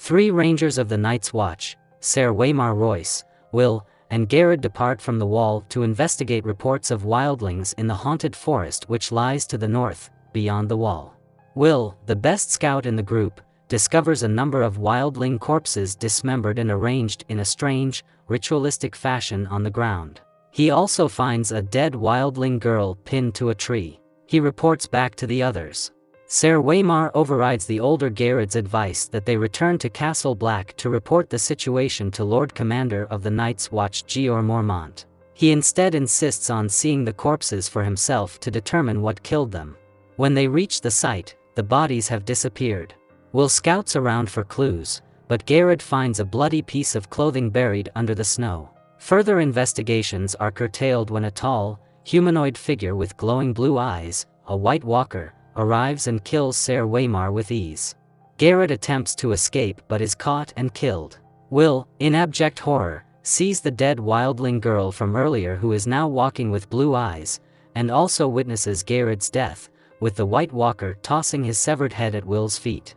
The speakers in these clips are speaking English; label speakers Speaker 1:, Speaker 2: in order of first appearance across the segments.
Speaker 1: 3 rangers of the Night's Watch, Ser Waymar Royce, Will, and Garrett depart from the wall to investigate reports of wildlings in the haunted forest which lies to the north, beyond the wall. Will, the best scout in the group, discovers a number of wildling corpses dismembered and arranged in a strange, ritualistic fashion on the ground. He also finds a dead wildling girl pinned to a tree. He reports back to the others. Ser Waymar overrides the older Garrett's advice that they return to Castle Black to report the situation to Lord Commander of the Night's Watch Georg Mormont. He instead insists on seeing the corpses for himself to determine what killed them. When they reach the site, the bodies have disappeared. Will scouts around for clues, but Garrett finds a bloody piece of clothing buried under the snow. Further investigations are curtailed when a tall, humanoid figure with glowing blue eyes, a White Walker, arrives and kills Ser Waymar with ease. Garrett attempts to escape but is caught and killed. Will, in abject horror, sees the dead wildling girl from earlier who is now walking with blue eyes, and also witnesses Garrett's death, with the White Walker tossing his severed head at Will's feet.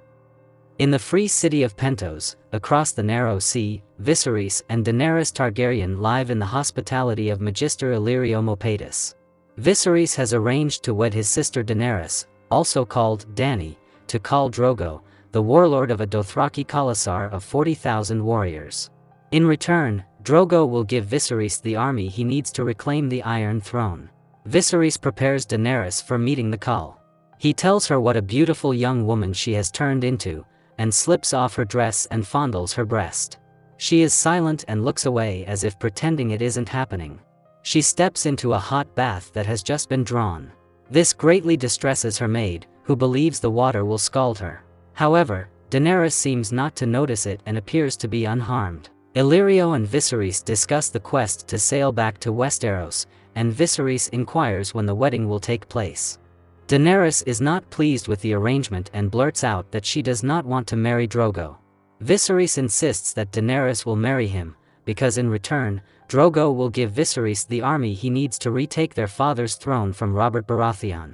Speaker 1: In the free city of Pentos, across the narrow sea, Viserys and Daenerys Targaryen live in the hospitality of Magister Illyrio Mopatis. Viserys has arranged to wed his sister Daenerys, also called Dany, to Khal Drogo, the warlord of a Dothraki Khalasar of 40,000 warriors. In return, Drogo will give Viserys the army he needs to reclaim the Iron Throne. Viserys prepares Daenerys for meeting the Khal. He tells her what a beautiful young woman she has turned into, and slips off her dress and fondles her breast. She is silent and looks away as if pretending it isn't happening. She steps into a hot bath that has just been drawn. This greatly distresses her maid, who believes the water will scald her. However, Daenerys seems not to notice it and appears to be unharmed. Illyrio and Viserys discuss the quest to sail back to Westeros, and Viserys inquires when the wedding will take place. Daenerys is not pleased with the arrangement and blurts out that she does not want to marry Drogo. Viserys insists that Daenerys will marry him, because in return, Drogo will give Viserys the army he needs to retake their father's throne from Robert Baratheon.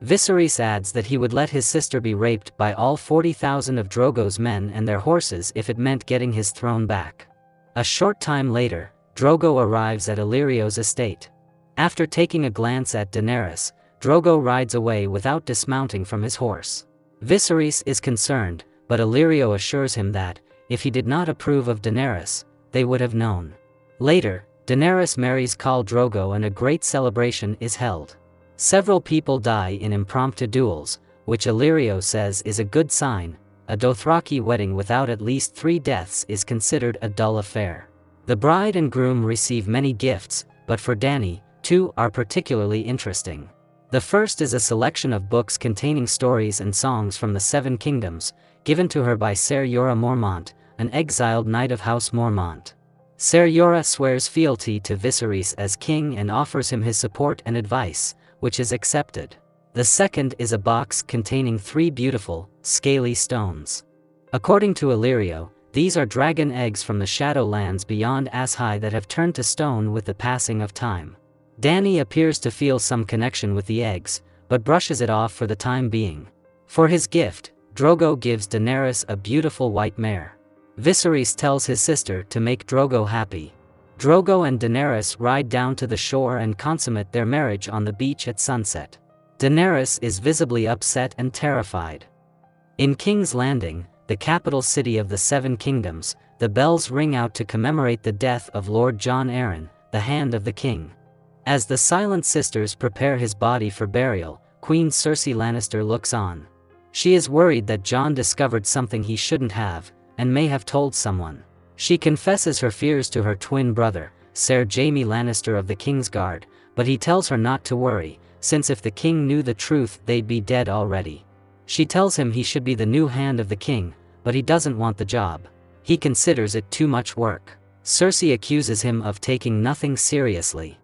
Speaker 1: Viserys adds that he would let his sister be raped by all 40,000 of Drogo's men and their horses if it meant getting his throne back. A short time later, Drogo arrives at Illyrio's estate. After taking a glance at Daenerys, Drogo rides away without dismounting from his horse. Viserys is concerned, but Illyrio assures him that, if he did not approve of Daenerys, they would have known. Later, Daenerys marries Khal Drogo and a great celebration is held. Several people die in impromptu duels, which Illyrio says is a good sign. A Dothraki wedding without at least 3 deaths is considered a dull affair. The bride and groom receive many gifts, but for Dany, 2 are particularly interesting. The first is a selection of books containing stories and songs from the 7 kingdoms, given to her by Ser Jorah Mormont, an exiled knight of House Mormont. Ser Jorah swears fealty to Viserys as king and offers him his support and advice, which is accepted. The second is a box containing 3 beautiful, scaly stones. According to Illyrio, these are dragon eggs from the Shadowlands beyond Ashai that have turned to stone with the passing of time. Dany appears to feel some connection with the eggs, but brushes it off for the time being. For his gift, Drogo gives Daenerys a beautiful white mare. Viserys tells his sister to make Drogo happy. Drogo and Daenerys ride down to the shore and consummate their marriage on the beach at sunset. Daenerys is visibly upset and terrified. In King's Landing, the capital city of the 7 kingdoms, the bells ring out to commemorate the death of Lord Jon Arryn, the Hand of the King. As the Silent Sisters prepare his body for burial, Queen Cersei Lannister looks on. She is worried that Jon discovered something he shouldn't have, and may have told someone. She confesses her fears to her twin brother, Ser Jaime Lannister of the Kingsguard, but he tells her not to worry, since if the king knew the truth they'd be dead already. She tells him he should be the new Hand of the King, but he doesn't want the job. He considers it too much work. Cersei accuses him of taking nothing seriously.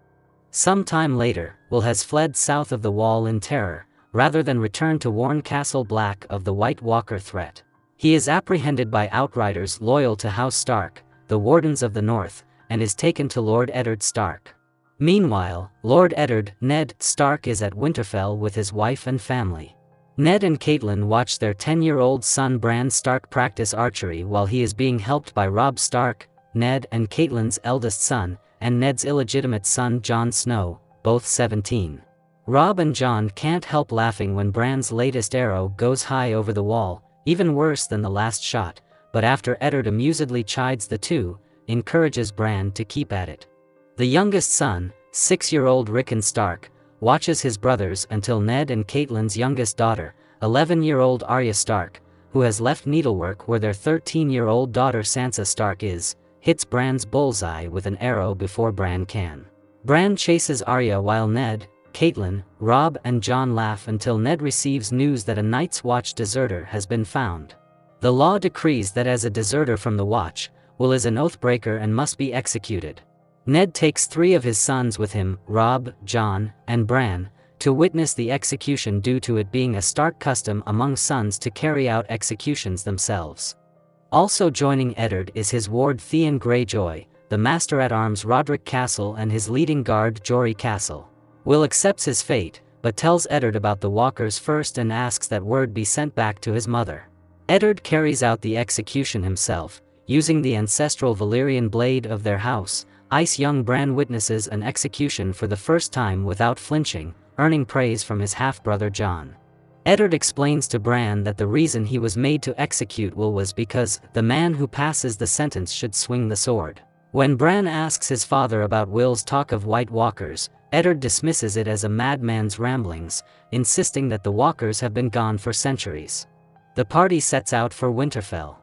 Speaker 1: Some time later, Will has fled south of the Wall in terror, rather than return to warn Castle Black of the White Walker threat. He is apprehended by outriders loyal to House Stark, the Wardens of the North, and is taken to Lord Eddard Stark. Meanwhile, Lord Eddard, Ned Stark, is at Winterfell with his wife and family. Ned and Catelyn watch their 10-year-old son Bran Stark practice archery while he is being helped by Robb Stark, Ned and Catelyn's eldest son, and Ned's illegitimate son Jon Snow, both 17. Robb and Jon can't help laughing when Bran's latest arrow goes high over the wall, even worse than the last shot, but after Eddard amusedly chides the two, encourages Bran to keep at it. The youngest son, 6-year-old Rickon Stark, watches his brothers until Ned and Catelyn's youngest daughter, 11-year-old Arya Stark, who has left needlework where their 13-year-old daughter Sansa Stark is, hits Bran's bullseye with an arrow before Bran can. Bran chases Arya while Ned, Catelyn, Robb and Jon laugh until Ned receives news that a Night's Watch deserter has been found. The law decrees that as a deserter from the Watch, Will is an oathbreaker and must be executed. Ned takes 3 of his sons with him, Robb, Jon, and Bran, to witness the execution due to it being a Stark custom among sons to carry out executions themselves. Also joining Eddard is his ward Theon Greyjoy, the Master-at-Arms Roderick Castle and his leading guard Jory Castle. Will accepts his fate, but tells Eddard about the walkers first and asks that word be sent back to his mother. Eddard carries out the execution himself, using the ancestral Valyrian blade of their house. Young Bran witnesses an execution for the first time without flinching, earning praise from his half-brother Jon. Eddard explains to Bran that the reason he was made to execute Will was because the man who passes the sentence should swing the sword. When Bran asks his father about Will's talk of White Walkers, Eddard dismisses it as a madman's ramblings, insisting that the walkers have been gone for centuries. The party sets out for Winterfell.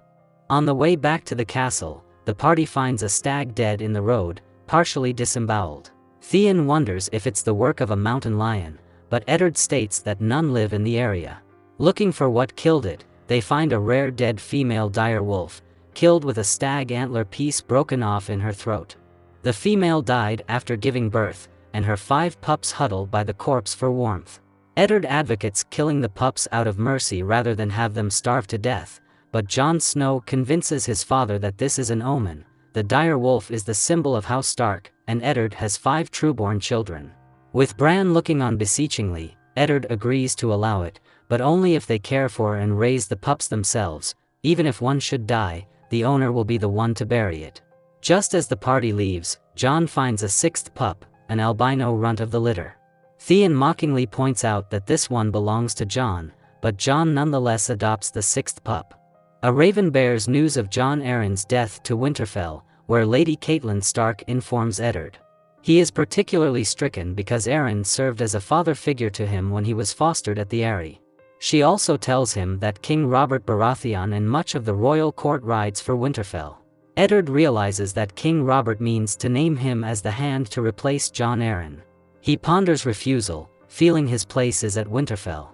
Speaker 1: On the way back to the castle, the party finds a stag dead in the road, partially disemboweled. Theon wonders if it's the work of a mountain lion, but Eddard states that none live in the area. Looking for what killed it, they find a rare dead female dire wolf, killed with a stag antler piece broken off in her throat. The female died after giving birth, and her 5 pups huddle by the corpse for warmth. Eddard advocates killing the pups out of mercy rather than have them starve to death, but Jon Snow convinces his father that this is an omen. The dire wolf is the symbol of House Stark, and Eddard has 5 trueborn children. With Bran looking on beseechingly, Eddard agrees to allow it, but only if they care for and raise the pups themselves. Even if one should die, the owner will be the one to bury it. Just as the party leaves, Jon finds a 6th pup, an albino runt of the litter. Theon mockingly points out that this one belongs to Jon, but Jon nonetheless adopts the 6th pup. A raven bears news of Jon Arryn's death to Winterfell, where Lady Catelyn Stark informs Eddard. He is particularly stricken because Arryn served as a father figure to him when he was fostered at the Eyrie. She also tells him that King Robert Baratheon and much of the royal court rides for Winterfell. Eddard realizes that King Robert means to name him as the hand to replace Jon Arryn. He ponders refusal, feeling his place is at Winterfell.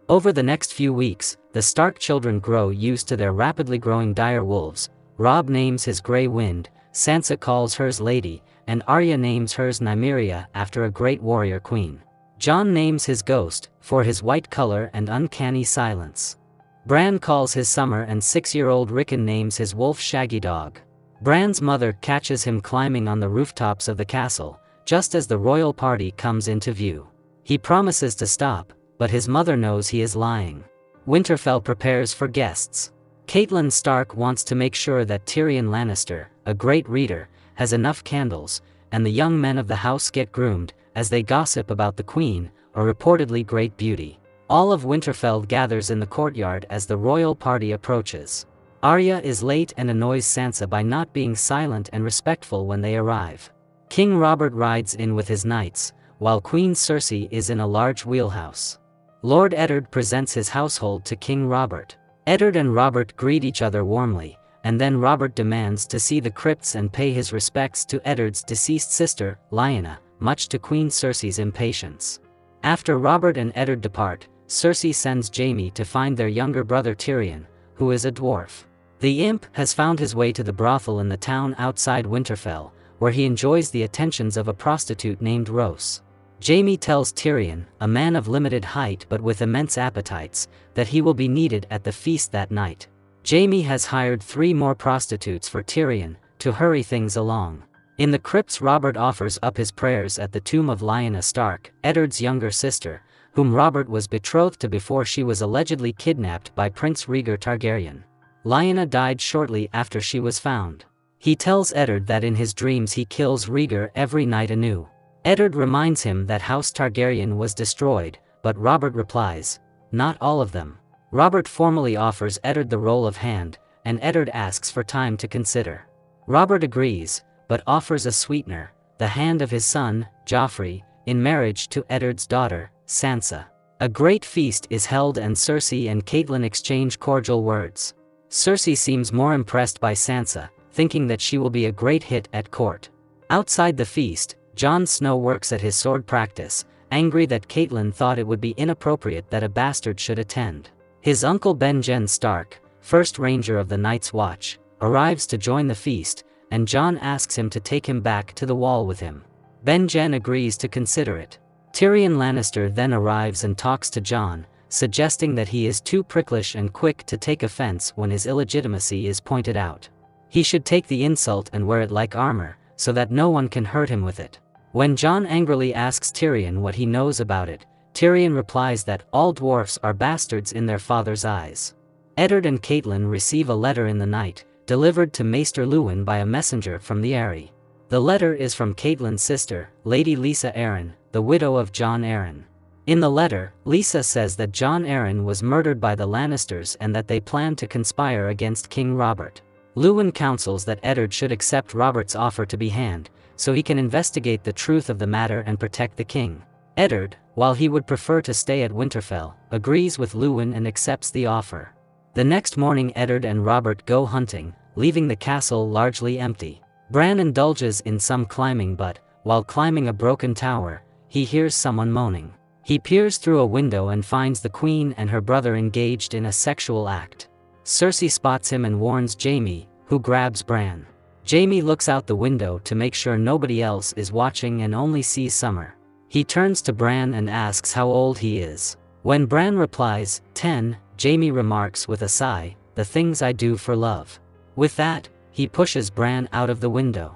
Speaker 1: Over the next few weeks, the Stark children grow used to their rapidly growing dire wolves. Robb names his Grey Wind, Sansa calls hers Lady, and Arya names hers Nymeria after a great warrior queen. Jon names his Ghost, for his white color and uncanny silence. Bran calls his Summer, and 6-year-old Rickon names his wolf Shaggy Dog. Bran's mother catches him climbing on the rooftops of the castle, just as the royal party comes into view. He promises to stop, but his mother knows he is lying. Winterfell prepares for guests. Catelyn Stark wants to make sure that Tyrion Lannister, a great reader, has enough candles, and the young men of the house get groomed, as they gossip about the queen, a reportedly great beauty. All of Winterfell gathers in the courtyard as the royal party approaches. Arya is late and annoys Sansa by not being silent and respectful when they arrive. King Robert rides in with his knights, while Queen Cersei is in a large wheelhouse. Lord Eddard presents his household to King Robert. Eddard and Robert greet each other warmly, and then Robert demands to see the crypts and pay his respects to Eddard's deceased sister, Lyanna, much to Queen Cersei's impatience. After Robert and Eddard depart, Cersei sends Jaime to find their younger brother Tyrion, who is a dwarf. The imp has found his way to the brothel in the town outside Winterfell, where he enjoys the attentions of a prostitute named Rose. Jaime tells Tyrion, a man of limited height but with immense appetites, that he will be needed at the feast that night. Jaime has hired 3 more prostitutes for Tyrion, to hurry things along. In the crypts, Robert offers up his prayers at the tomb of Lyanna Stark, Eddard's younger sister, whom Robert was betrothed to before she was allegedly kidnapped by Prince Rhaegar Targaryen. Lyanna died shortly after she was found. He tells Eddard that in his dreams he kills Rhaegar every night anew. Eddard reminds him that House Targaryen was destroyed, but Robert replies, "Not all of them." Robert formally offers Eddard the role of Hand, and Eddard asks for time to consider. Robert agrees, but offers a sweetener, the hand of his son, Joffrey, in marriage to Eddard's daughter, Sansa. A great feast is held and Cersei and Catelyn exchange cordial words. Cersei seems more impressed by Sansa, thinking that she will be a great hit at court. Outside the feast, Jon Snow works at his sword practice, angry that Catelyn thought it would be inappropriate that a bastard should attend. His uncle Benjen Stark, first ranger of the Night's Watch, arrives to join the feast, and Jon asks him to take him back to the Wall with him. Benjen agrees to consider it. Tyrion Lannister then arrives and talks to Jon, suggesting that he is too pricklish and quick to take offense when his illegitimacy is pointed out. He should take the insult and wear it like armor, so that no one can hurt him with it. When Jon angrily asks Tyrion what he knows about it, Tyrion replies that all dwarfs are bastards in their father's eyes. Eddard and Catelyn receive a letter in the night, delivered to Maester Luwin by a messenger from the Eyrie. The letter is from Catelyn's sister, Lady Lisa Arryn, the widow of Jon Arryn. In the letter, Lisa says that Jon Arryn was murdered by the Lannisters and that they plan to conspire against King Robert. Luwin counsels that Eddard should accept Robert's offer to be Hand, so he can investigate the truth of the matter and protect the king. Eddard, while he would prefer to stay at Winterfell, agrees with Luwin and accepts the offer. The next morning Eddard and Robert go hunting, leaving the castle largely empty. Bran indulges in some climbing but, while climbing a broken tower, he hears someone moaning. He peers through a window and finds the queen and her brother engaged in a sexual act. Cersei spots him and warns Jaime, who grabs Bran. Jaime looks out the window to make sure nobody else is watching and only sees Summer. He turns to Bran and asks how old he is. When Bran replies, 10, Jaime remarks with a sigh, "The things I do for love." With that, he pushes Bran out of the window.